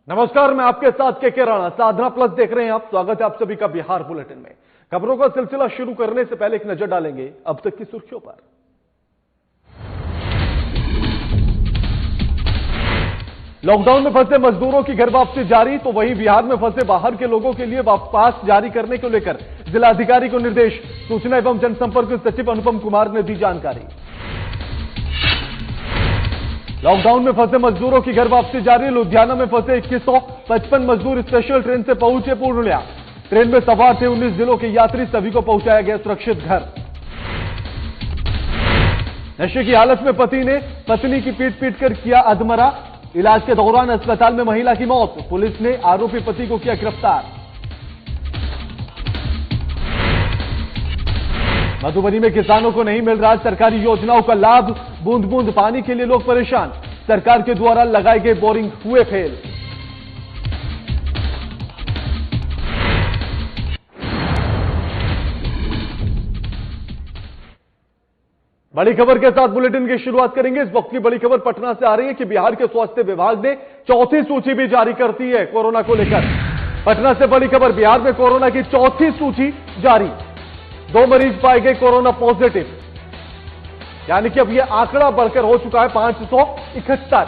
नमस्कार, मैं आपके साथ के राणा। साधना प्लस देख रहे हैं आप। स्वागत है आप सभी का बिहार बुलेटिन में। खबरों का सिलसिला शुरू करने से पहले एक नजर डालेंगे अब तक की सुर्खियों पर। लॉकडाउन में फंसे मजदूरों की घर वापसी जारी, तो वहीं बिहार में फंसे बाहर के लोगों के लिए पास जारी करने को लेकर जिलाधिकारी को निर्देश। सूचना एवं जनसंपर्क सचिव अनुपम कुमार ने दी जानकारी। लॉकडाउन में फंसे मजदूरों की घर वापसी जारी। लुधियाना में फंसे 2155 मजदूर स्पेशल ट्रेन से पहुंचे पूर्णिया। ट्रेन में सवार थे 19 जिलों के यात्री, सभी को पहुंचाया गया सुरक्षित घर। नशे की हालत में पति ने पत्नी की पीट कर किया अधमरा। इलाज के दौरान अस्पताल में महिला की मौत। पुलिस ने आरोपी पति को किया गिरफ्तार। मधुबनी में किसानों को नहीं मिल रहा सरकारी योजनाओं का लाभ। बूंद बूंद पानी के लिए लोग परेशान। सरकार के द्वारा लगाए गए बोरिंग हुए फेल। बड़ी खबर के साथ बुलेटिन की शुरुआत करेंगे। इस वक्त की बड़ी खबर पटना से आ रही है कि बिहार के स्वास्थ्य विभाग ने चौथी सूची भी जारी कर दी है कोरोना को लेकर। पटना से बड़ी खबर, बिहार में कोरोना की चौथी सूची जारी। 2 मरीज पाए गए कोरोना पॉजिटिव, यानी कि अब यह आंकड़ा बढ़कर हो चुका है 571।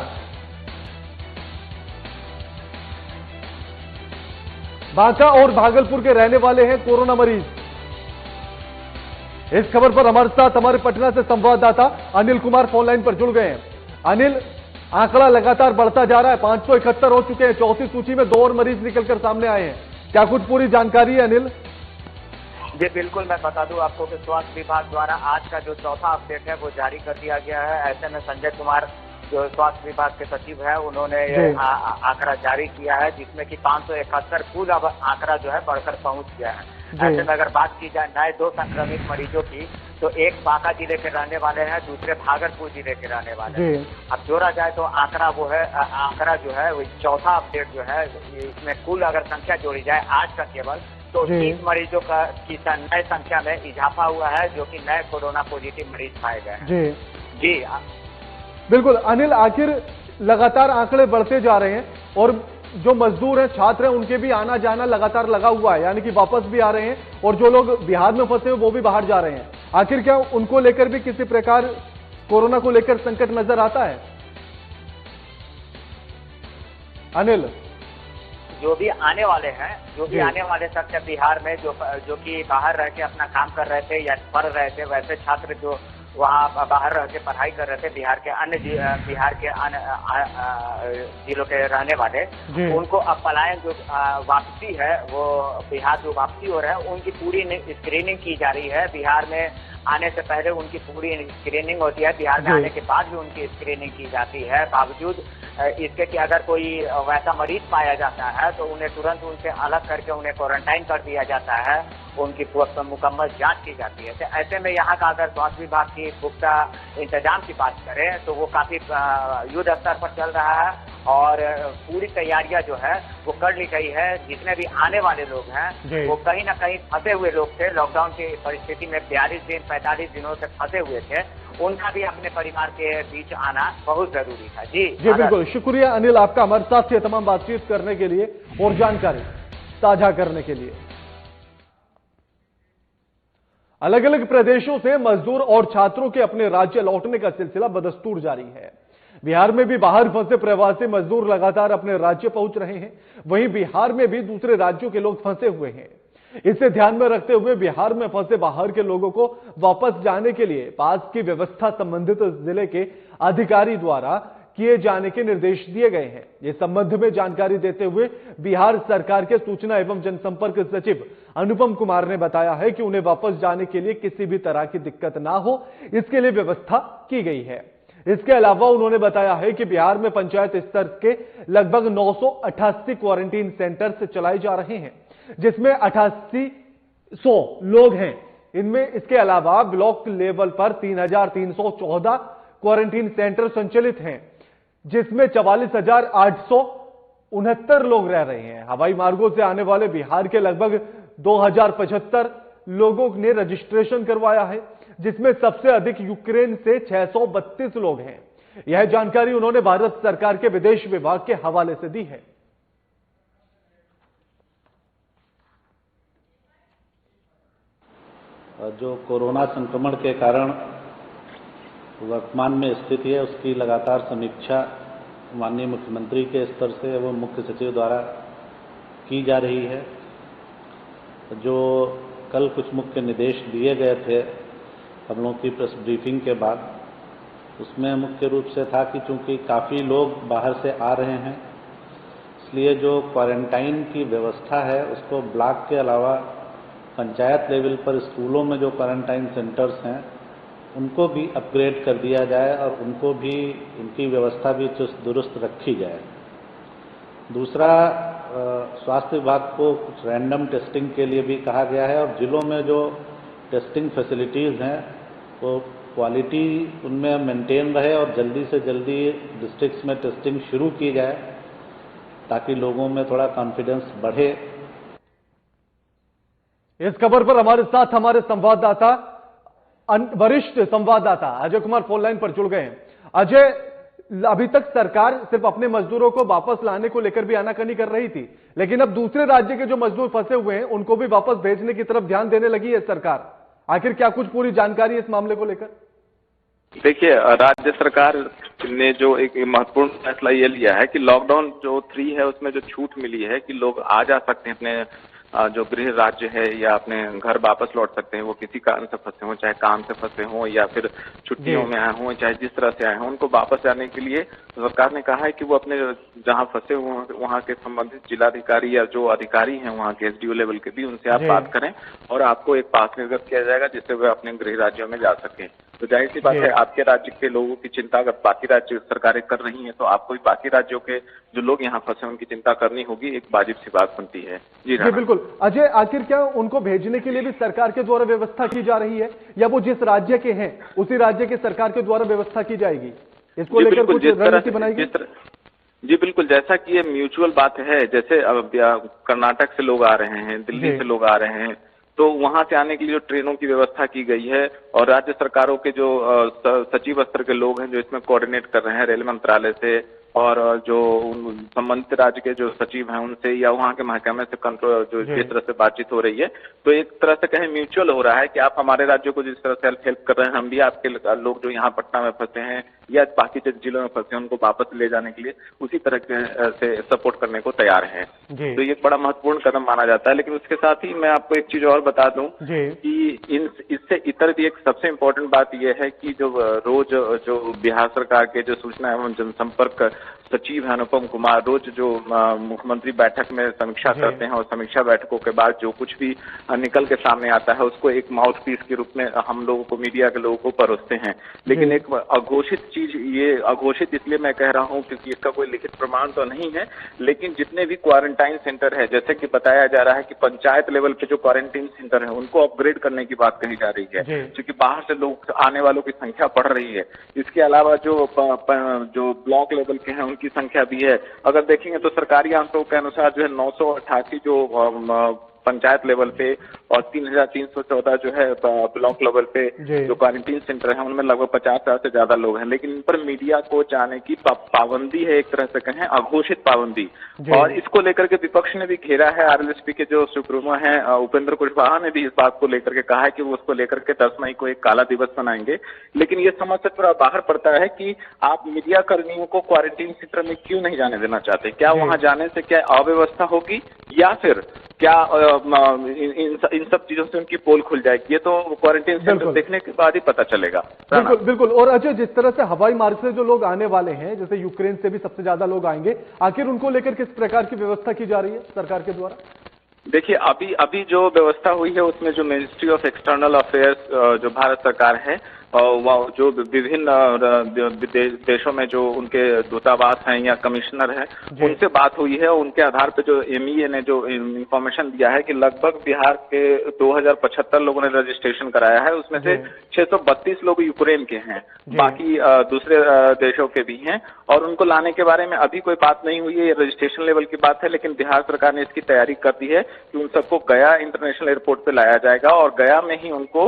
बांका और भागलपुर के रहने वाले हैं कोरोना मरीज। इस खबर पर हमारे साथ हमारे पटना से संवाददाता अनिल कुमार फोन लाइन पर जुड़ गए हैं। अनिल, आंकड़ा लगातार बढ़ता जा रहा है, 571 हो चुके हैं। चौथी सूची में 2 और मरीज निकलकर सामने आए हैं। क्या कुछ पूरी जानकारी है अनिल? जी बिल्कुल, मैं बता दूं आपको कि स्वास्थ्य विभाग द्वारा आज का जो चौथा अपडेट है वो जारी कर दिया गया है। ऐसे में संजय कुमार जो स्वास्थ्य विभाग के सचिव है उन्होंने ये आंकड़ा जारी किया है, जिसमें कि 571 कुल अब आंकड़ा जो है बढ़कर पहुंच गया है। ऐसे में अगर बात की जाए नए 2 संक्रमित मरीजों की, तो एक बांका जिले के रहने वाले हैं, दूसरे भागलपुर जिले के रहने वाले हैं। अब जोड़ा जाए तो आंकड़ा जो है वो चौथा अपडेट जो है, इसमें कुल अगर संख्या जोड़ी जाए आज का केवल, तो 30 मरीजों की नए संख्या में इजाफा हुआ है, जो कि नए कोरोना पॉजिटिव मरीज पाए गए हैं। जी बिल्कुल अनिल, आखिर लगातार आंकड़े बढ़ते जा रहे हैं और जो मजदूर हैं, छात्र हैं, उनके भी आना जाना लगातार लगा हुआ है, यानी कि वापस भी आ रहे हैं और जो लोग बिहार में फंसे हैं वो भी बाहर जा रहे हैं। आखिर क्या उनको लेकर भी किसी प्रकार कोरोना को लेकर संकट नजर आता है अनिल? जो भी आने वाले हैं, आने वाले शख्स बिहार में जो कि बाहर रह के अपना काम कर रहे थे या पढ़ रहे थे, वैसे छात्र जो वहाँ बाहर रह के पढ़ाई कर रहे थे बिहार के अन्य जिलों के रहने वाले, उनको अब पलायन जो वापसी है वो बिहार जो वापसी हो रहा है उनकी पूरी स्क्रीनिंग की जा रही है। बिहार में आने से पहले उनकी पूरी स्क्रीनिंग होती है, बिहार में आने के बाद भी उनकी स्क्रीनिंग की जाती है। बावजूद इसके कि अगर कोई वैसा मरीज पाया जाता है तो उन्हें तुरंत उनसे अलग करके उन्हें क्वारंटाइन कर दिया जाता है, उनकी मुकम्मल जांच की जाती है। तो ऐसे में यहाँ का अगर स्वास्थ्य विभाग की पुख्ता इंतजाम की बात करें तो वो काफी युद्ध स्तर पर चल रहा है और पूरी तैयारियां जो है वो कर ली गई है। जितने भी आने वाले लोग हैं वो कहीं ना कहीं फंसे हुए लोग थे, लॉकडाउन की परिस्थिति में 45 दिनों से फंसे हुए थे, उनका भी अपने परिवार के बीच आना बहुत जरूरी था। जी बिल्कुल, शुक्रिया अनिल आपका हमारे साथ ये तमाम बातचीत करने के लिए और जानकारी साझा करने के लिए। अलग अलग प्रदेशों से मजदूर और छात्रों के अपने राज्य लौटने का सिलसिला बदस्तूर जारी है। बिहार में भी बाहर फंसे प्रवासी मजदूर लगातार अपने राज्य पहुंच रहे हैं, वहीं बिहार में भी दूसरे राज्यों के लोग फंसे हुए हैं। इसे ध्यान में रखते हुए बिहार में फंसे बाहर के लोगों को वापस जाने के लिए पास की व्यवस्था संबंधित जिले के अधिकारी द्वारा किए जाने के निर्देश दिए गए हैं। इस संबंध में जानकारी देते हुए बिहार सरकार के सूचना एवं जनसंपर्क सचिव अनुपम कुमार ने बताया है कि उन्हें वापस जाने के लिए किसी भी तरह की दिक्कत ना हो, इसके लिए व्यवस्था की गई है। इसके अलावा उन्होंने बताया है कि बिहार में पंचायत स्तर के लगभग 988 क्वारंटीन सेंटर चलाए जा रहे हैं, जिसमें 8800 लोग हैं। इनमें इसके अलावा ब्लॉक लेवल पर 3314 क्वारंटीन सेंटर संचालित हैं, जिसमें 44,869 लोग रह रहे हैं। हवाई मार्गों से आने वाले बिहार के लगभग 2075 लोगों ने रजिस्ट्रेशन करवाया है, जिसमें सबसे अधिक यूक्रेन से 632 लोग हैं। यह जानकारी उन्होंने भारत सरकार के विदेश विभाग के हवाले से दी है। जो कोरोना संक्रमण के कारण वर्तमान में स्थिति है उसकी लगातार समीक्षा माननीय मुख्यमंत्री के स्तर से एवं मुख्य सचिव द्वारा की जा रही है। जो कल कुछ मुख्य निर्देश दिए गए थे हम लोगों की प्रेस ब्रीफिंग के बाद, उसमें मुख्य रूप से था कि चूंकि काफ़ी लोग बाहर से आ रहे हैं, इसलिए जो क्वारंटाइन की व्यवस्था है उसको ब्लॉक के अलावा पंचायत लेवल पर स्कूलों में जो क्वारंटाइन सेंटर्स हैं उनको भी अपग्रेड कर दिया जाए और उनको भी उनकी व्यवस्था भी चुस्त दुरुस्त रखी जाए। दूसरा, स्वास्थ्य विभाग को कुछ रैंडम टेस्टिंग के लिए भी कहा गया है और जिलों में जो टेस्टिंग फैसिलिटीज़ हैं वो क्वालिटी उनमें मेंटेन रहे और जल्दी से जल्दी डिस्ट्रिक्ट्स में टेस्टिंग शुरू की जाए ताकि लोगों में थोड़ा कॉन्फिडेंस बढ़े। इस खबर पर हमारे साथ हमारे संवाददाता वरिष्ठ संवाददाता अजय कुमार फोन लाइन पर जुड़ गए हैं। अजय, अभी तक सरकार सिर्फ अपने मजदूरों को वापस लाने को लेकर भी आनाकानी कर रही थी, लेकिन अब दूसरे राज्य के जो मजदूर फंसे हुए हैं उनको भी वापस भेजने की तरफ ध्यान देने लगी है सरकार। आखिर क्या कुछ पूरी जानकारी है इस मामले को लेकर? देखिए, राज्य सरकार ने जो एक महत्वपूर्ण फैसला ये लिया है कि लॉकडाउन जो 3 है उसमें जो छूट मिली है कि लोग आ जा सकते हैं अपने जो गृह राज्य है या अपने घर वापस लौट सकते हैं, वो किसी कारण से फंसे हों, चाहे काम से फंसे हों या फिर छुट्टियों में आए हों, चाहे जिस तरह से आए हों, उनको वापस जाने के लिए सरकार ने कहा है कि वो अपने जहां फंसे हुए वहां के संबंधित जिलाधिकारी या जो अधिकारी हैं वहां के एसडीओ लेवल के भी उनसे आप बात करें और आपको एक पास निर्गत किया जाएगा जिससे वे अपने गृह राज्यों में जा सकें। तो जाहिर सी बात है, आपके राज्य के लोगों की चिंता अगर बाकी राज्य सरकारें कर रही हैं तो आपको भी बाकी राज्यों के जो लोग यहाँ फंसे उनकी चिंता करनी होगी, एक वाजिब सी बात बनती है। जी बिल्कुल। अजय, आखिर क्या उनको भेजने के लिए भी सरकार के द्वारा व्यवस्था की जा रही है या वो जिस राज्य के हैं उसी राज्य के सरकार के द्वारा व्यवस्था की जाएगी? इसको लेकर कुछ रणनीति बनाएगी? जी बिल्कुल, जैसा कि ये म्यूचुअल बात है, जैसे कर्नाटक से लोग आ रहे हैं, दिल्ली से लोग आ रहे हैं, तो वहां से आने के लिए जो ट्रेनों की व्यवस्था की गई है और राज्य सरकारों के जो सचिव स्तर के लोग हैं जो इसमें कोऑर्डिनेट कर रहे हैं रेल मंत्रालय से और जो संबंधित राज्य के जो सचिव हैं उनसे या वहाँ के महकमे से कंट्रोल जो जिस तरह से बातचीत हो रही है, तो एक तरह से कहें म्यूचुअल हो रहा है कि आप हमारे राज्यों को जिस तरह से हेल्प कर रहे हैं, हम भी आपके लोग जो यहाँ पटना में फंसे हैं या बाकी जिलों में फंसे हैं उनको वापस ले जाने के लिए उसी तरह से सपोर्ट करने को तैयार हैं। तो ये एक बड़ा महत्वपूर्ण कदम माना जाता है। लेकिन उसके साथ ही मैं आपको एक चीज और बता दूं कि इससे इतर भी एक सबसे इम्पोर्टेंट बात यह है कि जो रोज जो बिहार सरकार के जो सूचना एवं जनसंपर्क सचिव है अनुपम कुमार रोज जो मुख्यमंत्री बैठक में समीक्षा करते हैं और समीक्षा बैठकों के बाद जो कुछ भी निकल के सामने आता है उसको एक माउथ पीस के रूप में हम लोगों को, मीडिया के लोगों को परोसते हैं। लेकिन एक अघोषित चीज, ये अघोषित इसलिए मैं कह रहा हूं क्योंकि इसका कोई लिखित प्रमाण तो नहीं है, लेकिन जितने भी क्वारंटाइन सेंटर है, जैसे कि बताया जा रहा है कि पंचायत लेवल पे जो क्वारंटाइन सेंटर है उनको अपग्रेड करने की बात कही जा रही है क्योंकि बाहर से लोग आने वालों की संख्या बढ़ रही है। इसके अलावा जो ब्लॉक लेवल के हैं उनकी संख्या भी है। अगर देखेंगे तो सरकारी आंकड़ों के अनुसार जो है 988 जो पंचायत लेवल पे और 3314 जो है ब्लॉक लेवल पे जो क्वारंटीन सेंटर है उनमें लगभग 50,000 से ज्यादा लोग हैं। लेकिन इन पर मीडिया को जाने की पाबंदी है, एक तरह से कहें अघोषित पाबंदी, और इसको लेकर के विपक्ष ने भी घेरा है। आरएलएसपी के जो सुप्रीमो हैं उपेंद्र कुशवाहा ने भी इस बात को लेकर के कहा है कि वो उसको लेकर के 10 मई को एक काला दिवस मनाएंगे। लेकिन ये समझ से थोड़ा बाहर पड़ता है कि आप मीडिया कर्मियों को क्वारंटीन सेंटर में क्यों नहीं जाने देना चाहते? क्या वहां जाने से क्या अव्यवस्था होगी या फिर क्या इन सब चीजों से उनकी पोल खुल जाएगी? ये तो क्वारंटीन सेंटर देखने के बाद ही पता चलेगा। बिल्कुल बिल्कुल। और अजय, जिस तरह से हवाई मार्ग से जो लोग आने वाले हैं, जैसे यूक्रेन से भी सबसे ज्यादा लोग आएंगे, आखिर उनको लेकर किस प्रकार की व्यवस्था की जा रही है सरकार के द्वारा? देखिए, अभी जो व्यवस्था हुई है उसमें जो मिनिस्ट्री ऑफ एक्सटर्नल अफेयर्स जो भारत सरकार है जो विभिन्न देशों में जो उनके दूतावास हैं या कमिश्नर हैं उनसे बात हुई है। उनके आधार पे जो एमईए ने जो इंफॉर्मेशन दिया है कि लगभग बिहार के 2075 लोगों ने रजिस्ट्रेशन कराया है, उसमें से 632 लोग यूक्रेन के हैं, बाकी दूसरे देशों के भी हैं और उनको लाने के बारे में अभी कोई बात नहीं हुई है। ये रजिस्ट्रेशन लेवल की बात है, लेकिन बिहार सरकार ने इसकी तैयारी कर दी है कि उन सबको गया इंटरनेशनल एयरपोर्ट पे लाया जाएगा और गया में ही उनको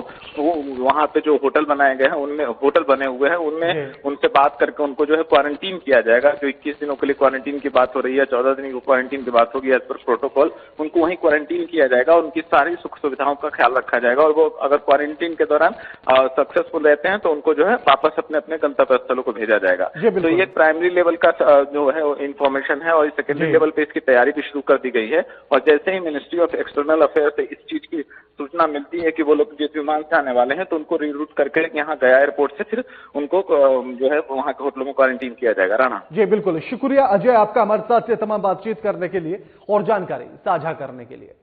वहां पे जो होटल बनाए बनाए गए हैं, उनमें होटल बने हुए हैं, उनमें उनसे बात करके उनको जो है क्वारंटीन किया जाएगा। जो 21 दिनों के लिए क्वारंटीन की बात हो रही है, 14 दिन की क्वारंटीन की बात होगी एज पर प्रोटोकॉल, उनको वहीं क्वारंटीन किया जाएगा। उनकी सारी सुख सुविधाओं का ख्याल रखा जाएगा और वो अगर क्वारंटीन के दौरान सक्सेसफुल रहते हैं तो उनको जो है वापस अपने अपने गंतव्य स्थलों को भेजा जाएगा। तो ये प्राइमरी लेवल का जो है इंफॉर्मेशन है और सेकेंडरी लेवल पे इसकी तैयारी भी शुरू कर दी गई है। और जैसे ही मिनिस्ट्री ऑफ एक्सटर्नल अफेयर्स से इस चीज की सूचना मिलती है कि वो लोग जिस विमान से आने वाले हैं तो उनको रीरूट करके यहाँ गया एयरपोर्ट से फिर उनको जो है वहां के होटलों में क्वारंटीन किया जाएगा। राणा जी बिल्कुल, शुक्रिया अजय आपका हमारे साथ ये तमाम बातचीत करने के लिए और जानकारी साझा करने के लिए।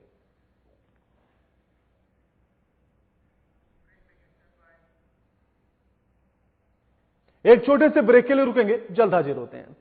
एक छोटे से ब्रेक के लिए रुकेंगे, जल्द हाजिर होते हैं।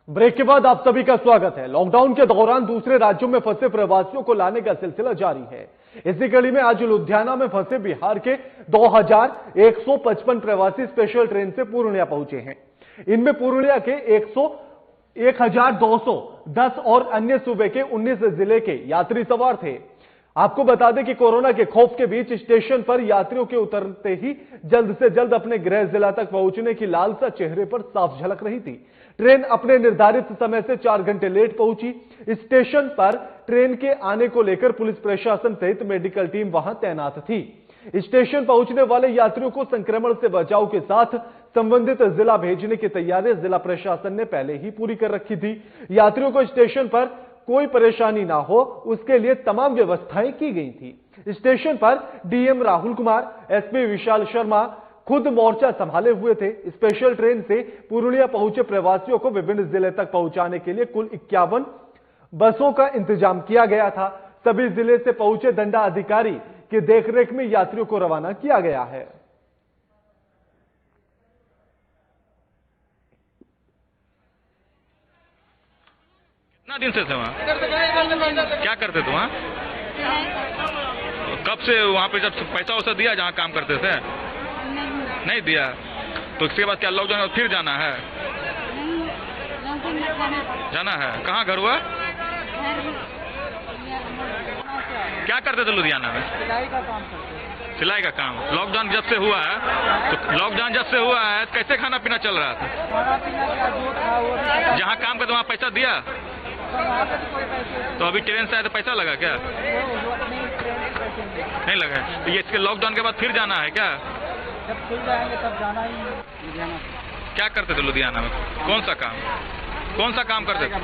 ब्रेक के बाद आप सभी का स्वागत है। लॉकडाउन के दौरान दूसरे राज्यों में फंसे प्रवासियों को लाने का सिलसिला जारी है। इसी कड़ी में आज लुधियाना में फंसे बिहार के 2155 प्रवासी स्पेशल ट्रेन से पूर्णिया पहुंचे हैं। इनमें पूर्णिया के 1210 और अन्य सूबे के 19 जिले के यात्री सवार थे। आपको बता दें कि कोरोना के खौफ के बीच स्टेशन पर यात्रियों के उतरते ही जल्द से जल्द अपने गृह जिला तक पहुंचने की लालसा चेहरे पर साफ झलक रही थी। ट्रेन अपने निर्धारित समय से 4 घंटे लेट पहुंची। स्टेशन पर ट्रेन के आने को लेकर पुलिस प्रशासन सहित मेडिकल टीम वहां तैनात थी। स्टेशन पहुंचने वाले यात्रियों को संक्रमण से बचाव के साथ संबंधित जिला भेजने की तैयारी जिला प्रशासन ने पहले ही पूरी कर रखी थी। यात्रियों को स्टेशन पर कोई परेशानी ना हो उसके लिए तमाम व्यवस्थाएं की गई थी। स्टेशन पर डीएम राहुल कुमार, एसपी विशाल शर्मा खुद मोर्चा संभाले हुए थे। स्पेशल ट्रेन से पूर्णिया पहुंचे प्रवासियों को विभिन्न जिले तक पहुंचाने के लिए कुल 51 बसों का इंतजाम किया गया था। सभी जिले से पहुंचे दंडाधिकारी की देखरेख में यात्रियों को रवाना किया गया है। कितना दिन से थे वहाँ? क्या करते थे वहाँ? कब से वहाँ पे जब पैसा वैसा दिया जहाँ काम करते थे? नहीं दिया। तो इसके बाद क्या लॉकडाउन फिर जाना है? जाना है। कहाँ घर हुआ? क्या करते थे लुधियाना में? सिलाई का काम करते। सिलाई का काम। लॉकडाउन जब से हुआ है तो लॉकडाउन जब से हुआ है कैसे खाना पीना चल रहा था? खाना पीना जहाँ काम करते वहाँ पैसा दिया? तो अभी ट्रेन से आए तो पैसा लगा क्या? नहीं लगा। तो ये इसके लॉकडाउन के बाद फिर जाना है क्या? जब खुल जाएंगे तब जाना ही है लुधियाना। क्या करते थे लुधियाना में? कौन सा काम करते थे?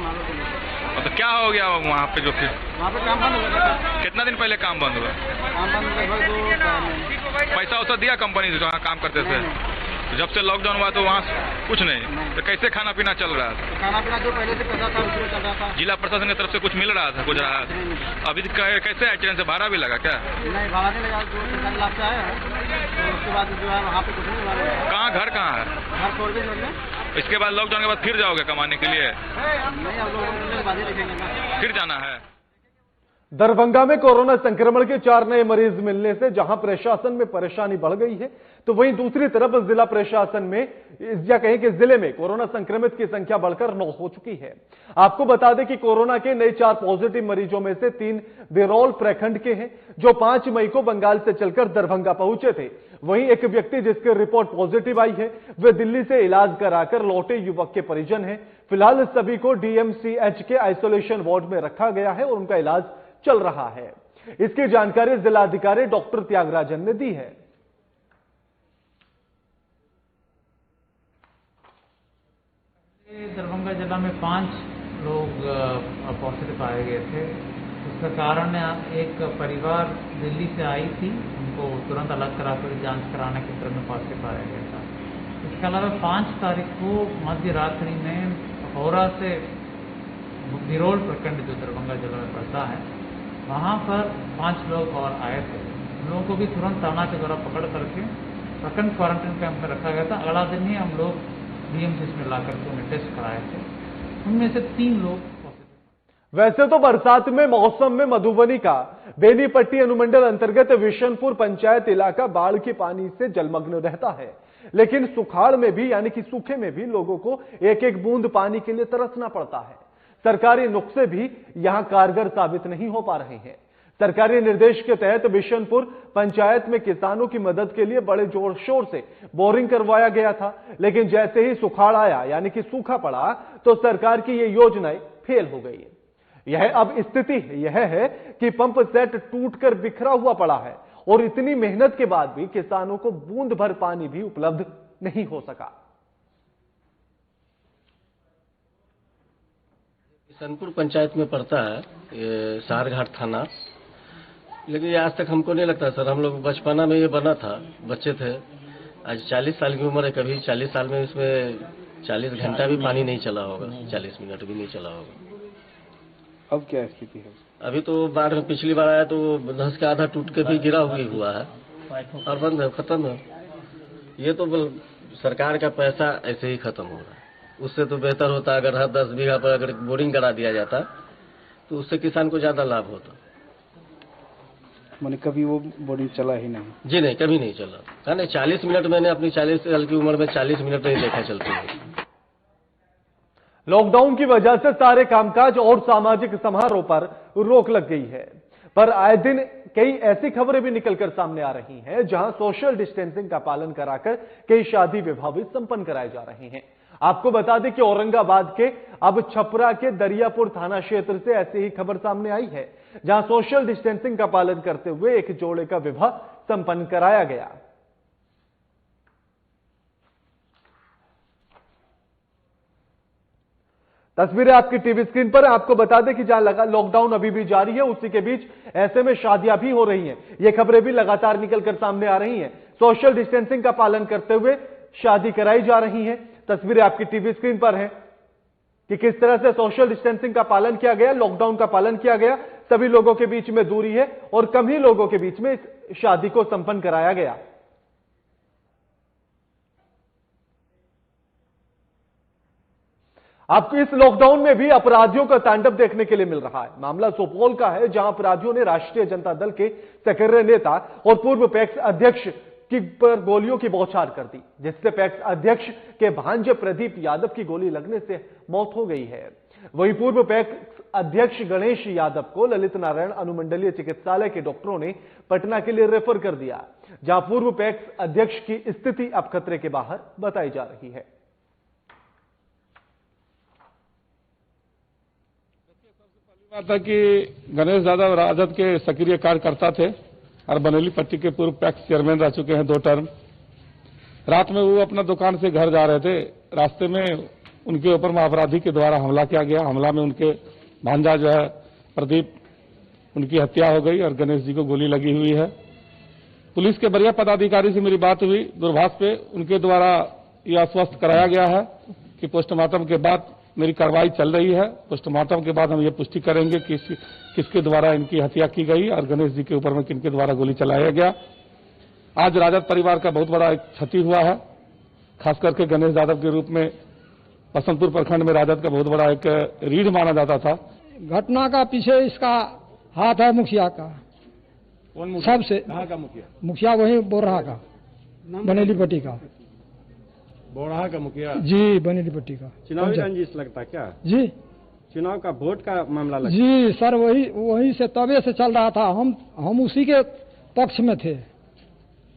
तो क्या हो गया वहाँ पे जो फिर वहाँ पे काम बंद हो गया? कितना दिन पहले काम बंद हुआ? काम बंद लगभग 2 पैसा वैसा दिया कंपनी से जहाँ काम करते थे? तो जब से लॉकडाउन हुआ तो वहाँ कुछ नहीं। तो कैसे खाना पीना चल रहा था? तो खाना पीना जो पहले से पैसा था उसमें चल रहा था। जिला प्रशासन की तरफ से कुछ मिल रहा था? कुछ रहा था? अभी कैसे है? ट्रेन से भाड़ा भी लगा क्या? नहीं, भाड़ा नहीं लगा। जो सरकारी लाभ से आया है तो उसके बाद जो है वहाँ पे कुछ नहीं लगा। कहाँ घर कहाँ है? घर छोड़ के इसके बाद लॉकडाउन के बाद फिर जाओगे कमाने के लिए? नहीं, अब लोग फिर जाना है। दरभंगा में कोरोना संक्रमण के 4 नए मरीज मिलने से जहां प्रशासन में परेशानी बढ़ गई है तो वहीं दूसरी तरफ जिला प्रशासन में या कहें कि जिले में कोरोना संक्रमित की संख्या बढ़कर 9 हो चुकी है। आपको बता दें कि कोरोना के नए 4 पॉजिटिव मरीजों में से 3 बिरौल प्रखंड के हैं जो 5 मई को बंगाल से चलकर दरभंगा पहुंचे थे। वहीं एक व्यक्ति जिसकी रिपोर्ट पॉजिटिव आई है वे दिल्ली से इलाज कराकर लौटे युवक के परिजन हैं। फिलहाल सभी को डीएमसीएच के आइसोलेशन वार्ड में रखा गया है और उनका इलाज चल रहा है। इसकी जानकारी जिलाधिकारी डॉक्टर त्यागराजन ने दी है। दरभंगा जिला में 5 लोग पॉजिटिव पाए गए थे। उसका कारण एक परिवार दिल्ली से आई थी, उनको तुरंत अलग कराकर जांच कराने के क्रम में पॉजिटिव पाया गया था। इसके अलावा 5 तारीख को मध्य रात्रि में हौरा से बिरौल प्रखंड जो दरभंगा जिला में पड़ता है वहाँ पर 5 लोग और आए थे। उन लोगों को भी तुरंत थाना के द्वारा पकड़ करके प्रखंड क्वारंटाइन कैंप में रखा गया था। अगला दिन ही हम लोग डीएमसीएच में ला करके उन्हें टेस्ट कराए थे, उनमें से 3 लोग। वैसे तो बरसात में मौसम में मधुबनी का बेनीपट्टी अनुमंडल अंतर्गत विशनपुर पंचायत इलाका बाढ़ के पानी से जलमग्न रहता है, लेकिन सुखाड़ में भी यानी कि सूखे में भी लोगों को एक एक बूंद पानी के लिए तरसना पड़ता है। सरकारी नुस्खे भी यहां कारगर साबित नहीं हो पा रहे हैं। सरकारी निर्देश के तहत बिशनपुर पंचायत में किसानों की मदद के लिए बड़े जोर शोर से बोरिंग करवाया गया था, लेकिन जैसे ही सुखाड़ आया यानी कि सूखा पड़ा तो सरकार की ये योजनाएं फेल हो गई। यह अब स्थिति यह है कि पंप सेट टूटकर बिखरा हुआ पड़ा है और इतनी मेहनत के बाद भी किसानों को बूंद भर पानी भी उपलब्ध नहीं हो सका। बिशनपुर पंचायत में पड़ता है ये सारघाट थाना, लेकिन ये आज तक हमको नहीं लगता सर, हम लोग बचपना में ये बना था, बच्चे थे। आज 40 साल की उम्र है, कभी 40 साल में इसमें 40 घंटा भी पानी नहीं चला होगा, 40 मिनट भी नहीं चला होगा। अब क्या स्थिति है? अभी तो बाढ़ में पिछली बार आया तो धंस का आधा टूट के भी गिरा हुआ है और बंद है, खत्म है। ये तो सरकार का पैसा ऐसे ही खत्म हो रहा है। उससे तो बेहतर होता अगर हर 10 बीघा पर अगर बोरिंग करा दिया जाता तो उससे किसान को ज्यादा लाभ होता। मैंने कभी वो बोरिंग चला ही नहीं? जी नहीं, कभी नहीं चला। कहने 40 मिनट मैंने अपनी 40 साल की उम्र में 40 मिनट नहीं देखा चलते हुए। लॉकडाउन की वजह से सारे कामकाज और सामाजिक समारोह पर रोक लग गई है, पर आए दिन कई ऐसी खबरें भी निकलकर सामने आ रही हैं जहां सोशल डिस्टेंसिंग का पालन कराकर कई शादी विवाह भी संपन्न कराए जा रहे हैं। आपको बता दें कि औरंगाबाद के अब छपरा के दरियापुर थाना क्षेत्र से ऐसी ही खबर सामने आई है, जहां सोशल डिस्टेंसिंग का पालन करते हुए एक जोड़े का विवाह संपन्न कराया गया। तस्वीरें आपकी टीवी स्क्रीन पर। आपको बता दें कि जहां लॉकडाउन अभी भी जारी है, उसी के बीच ऐसे में शादियां भी हो रही हैं। ये खबरें भी लगातार निकलकर सामने आ रही हैं। सोशल डिस्टेंसिंग का पालन करते हुए शादी कराई जा रही है। तस्वीरें आपकी टीवी स्क्रीन पर हैं कि किस तरह से सोशल डिस्टेंसिंग का पालन किया गया, लॉकडाउन का पालन किया गया। सभी लोगों के बीच में दूरी है और कम ही लोगों के बीच में इस शादी को संपन्न कराया गया। आपको इस लॉकडाउन में भी अपराधियों का तांडव देखने के लिए मिल रहा है। मामला सुपौल का है, जहां अपराधियों ने राष्ट्रीय जनता दल के सक्रिय नेता और पूर्व पैक्स अध्यक्ष की पर गोलियों की बौछार कर दी, जिससे पैक्स अध्यक्ष के भांजे प्रदीप यादव की गोली लगने से मौत हो गई है। वहीं पूर्व पैक्स अध्यक्ष गणेश यादव को ललित नारायण अनुमंडलीय चिकित्सालय के डॉक्टरों ने पटना के लिए रेफर कर दिया, जहां पूर्व पैक्स अध्यक्ष की स्थिति अब खतरे के बाहर बताई जा रही है। बात है कि गणेश यादव राजद के सक्रिय कार्यकर्ता थे और बनेली पट्टी के पूर्व पैक्स चेयरमैन रह चुके हैं 2 टर्म। रात में वो अपना दुकान से घर जा रहे थे, रास्ते में उनके ऊपर में अपराधी के द्वारा हमला किया गया। हमला में उनके भांजा जो है प्रदीप, उनकी हत्या हो गई और गणेश जी को गोली लगी हुई है। पुलिस के वरीय पदाधिकारी से मेरी बात हुई, दूरभाष पे उनके द्वारा यह आश्वस्त कराया गया है कि पोस्टमार्टम के बाद मेरी कार्रवाई चल रही है। पोस्टमार्टम के बाद हम ये पुष्टि करेंगे कि किसके द्वारा इनकी हत्या की गई और गणेश जी के ऊपर में किनके द्वारा गोली चलाया गया। आज राजद परिवार का बहुत बड़ा एक क्षति हुआ है, खास करके गणेश यादव के रूप में बसंतपुर प्रखंड में राजद का बहुत बड़ा एक रीढ़ माना जाता था। घटना का पीछे इसका हाथ है मुखिया का। कौन मुखिया? सबसे कहाँ का मुखिया? मुखिया वही बोरहा का, बनेली पट्टी का। बोरहा का मुखिया जी, बनेली पट्टी का। चुनावी रंजिश लगता क्या जी? चुनाव का वोट का मामला लगता जी सर, वही से तबे से चल रहा था। हम उसी के पक्ष में थे,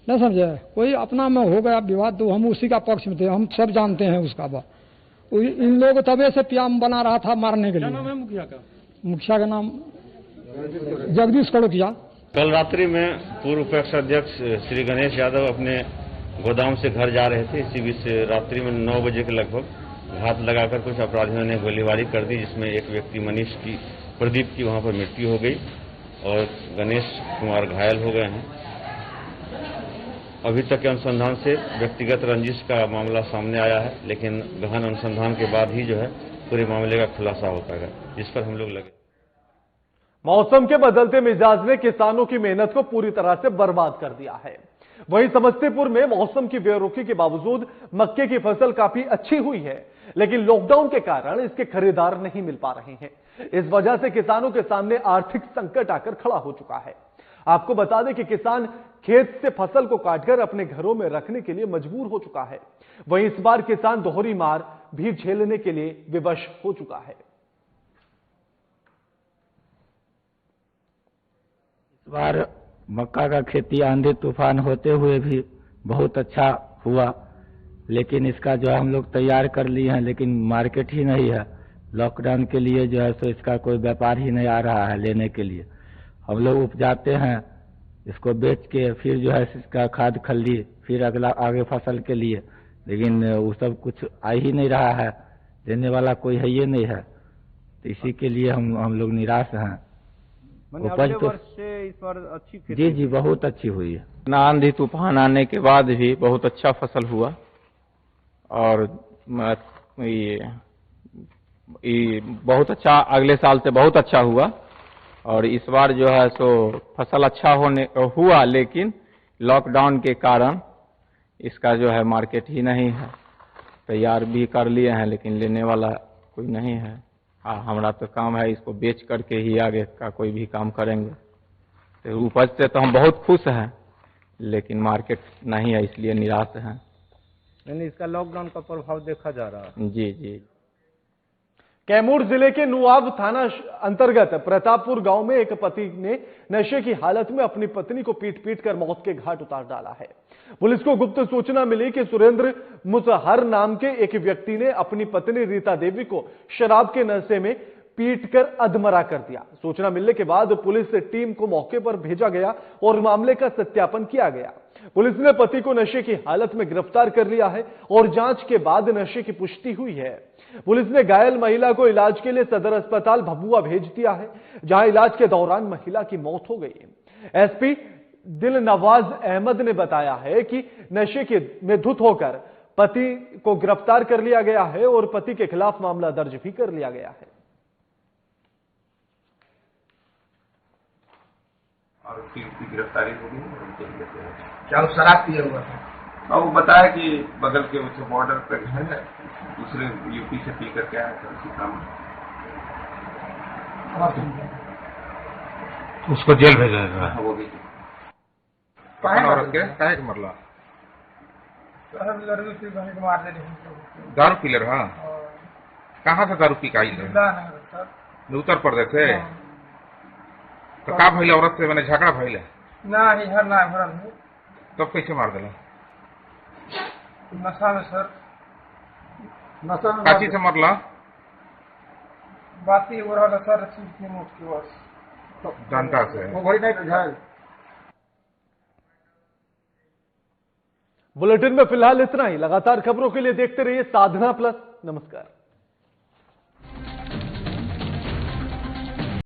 न समझे। कोई अपना में हो गया विवाद तो हम उसी का पक्ष में थे, हम सब जानते हैं उसका। इन लोग तबे से प्याम बना रहा था मारने के लिए। क्या नाम है मुखिया का? मुखिया का नाम जगदीश कड़ोकिया। कल रात्रि में पूर्व पैक्स अध्यक्ष श्री गणेश यादव अपने गोदाम से घर जा रहे थे। इसी बीच रात्रि में 9 बजे के लगभग घात लगाकर कुछ अपराधियों ने गोलीबारी कर दी, जिसमें एक व्यक्ति मनीष की, प्रदीप की वहां पर मृत्यु हो गई और गणेश कुमार घायल हो गए हैं। अभी तक के अनुसंधान से व्यक्तिगत रंजिश का मामला सामने आया है, लेकिन गहन अनुसंधान के बाद ही जो है पूरे मामले का खुलासा हो पाएगा, जिस पर हम लोग लगे। मौसम के बदलते मिजाज ने किसानों की मेहनत को पूरी तरह से बर्बाद कर दिया है। वहीं समस्तीपुर में मौसम की बेरुखी के बावजूद मक्के की फसल काफी अच्छी हुई है, लेकिन लॉकडाउन के कारण इसके खरीदार नहीं मिल पा रहे हैं। इस वजह से किसानों के सामने आर्थिक संकट आकर खड़ा हो चुका है। आपको बता दें कि किसान खेत से फसल को काटकर अपने घरों में रखने के लिए मजबूर हो चुका है। वहीं इस बार किसान दोहरी मार भी झेलने के लिए विवश हो चुका है। इस बार मक्का का खेती आंधी तूफान होते हुए भी बहुत अच्छा हुआ, लेकिन इसका जो है हम लोग तैयार कर लिए हैं, लेकिन मार्केट ही नहीं है। लॉकडाउन के लिए जो है सो इसका कोई व्यापार ही नहीं आ रहा है लेने के लिए। हम लोग उपजाते हैं, इसको बेच के फिर जो है इसका खाद खल्ली फिर अगला आगे फसल के लिए, लेकिन वो सब कुछ आ ही नहीं रहा है, लेने वाला कोई है ही नहीं है। तो इसी के लिए हम लोग निराश हैं। उपज तो इस बार अच्छी जी बहुत अच्छी हुई है। ना आंधी तूफान आने के बाद भी बहुत अच्छा फसल हुआ और ये बहुत अच्छा, अगले साल से बहुत अच्छा हुआ। और इस बार जो है सो फसल अच्छा हुआ, लेकिन लॉकडाउन के कारण इसका जो है मार्केट ही नहीं है। तैयार भी कर लिए हैं, लेकिन लेने वाला कोई नहीं है। हमारा तो काम है इसको बेच करके ही आगे का कोई भी काम करेंगे। तो उपज से तो हम बहुत खुश हैं, लेकिन मार्केट नहीं है, इसलिए निराश हैं। यानी इसका लॉकडाउन का प्रभाव देखा जा रहा है। जी। कैमूर जिले के नुआव थाना अंतर्गत प्रतापपुर गांव में एक पति ने नशे की हालत में अपनी पत्नी को पीट कर मौत के घाट उतार डाला है। पुलिस को गुप्त सूचना मिली कि सुरेंद्र मुसहर नाम के एक व्यक्ति ने अपनी पत्नी रीता देवी को शराब के नशे में पीटकर अधमरा कर दिया। सूचना मिलने के बाद पुलिस टीम को मौके पर भेजा गया और मामले का सत्यापन किया गया। पुलिस ने पति को नशे की हालत में गिरफ्तार कर लिया है और जांच के बाद नशे की पुष्टि हुई है। पुलिस ने घायल महिला को इलाज के लिए सदर अस्पताल भभुआ भेज दिया है, जहां इलाज के दौरान महिला की मौत हो गई। एसपी दिलनवाज अहमद ने बताया है कि नशे में धुत होकर पति को गिरफ्तार कर लिया गया है और पति के खिलाफ मामला दर्ज भी कर लिया गया है। और उसकी गिरफ्तारी हो गई। क्या शराब पिया हुआ था? और वो बताया कि बगल के उस बॉर्डर पर है, दूसरे यूपी से पी करके आया था उसी काम। उसको जेल भेजा गया। हो गई। काहे मरला? दारू पी ले रहा? कहाँ से दारू पी का आई? उत्तर प्रदेश से। तो का भइल औरत से मैंने झगड़ा भइल? तब कैसे मार दिला? नशा में सर। नशा में काची से मरला? बात ही हो रहा था सर, चीज की मुठ की बस जनता से। वो भरी नहीं बुझाए। बुलेटिन में फिलहाल इतना ही। लगातार खबरों के लिए देखते रहिए साधना प्लस। नमस्कार।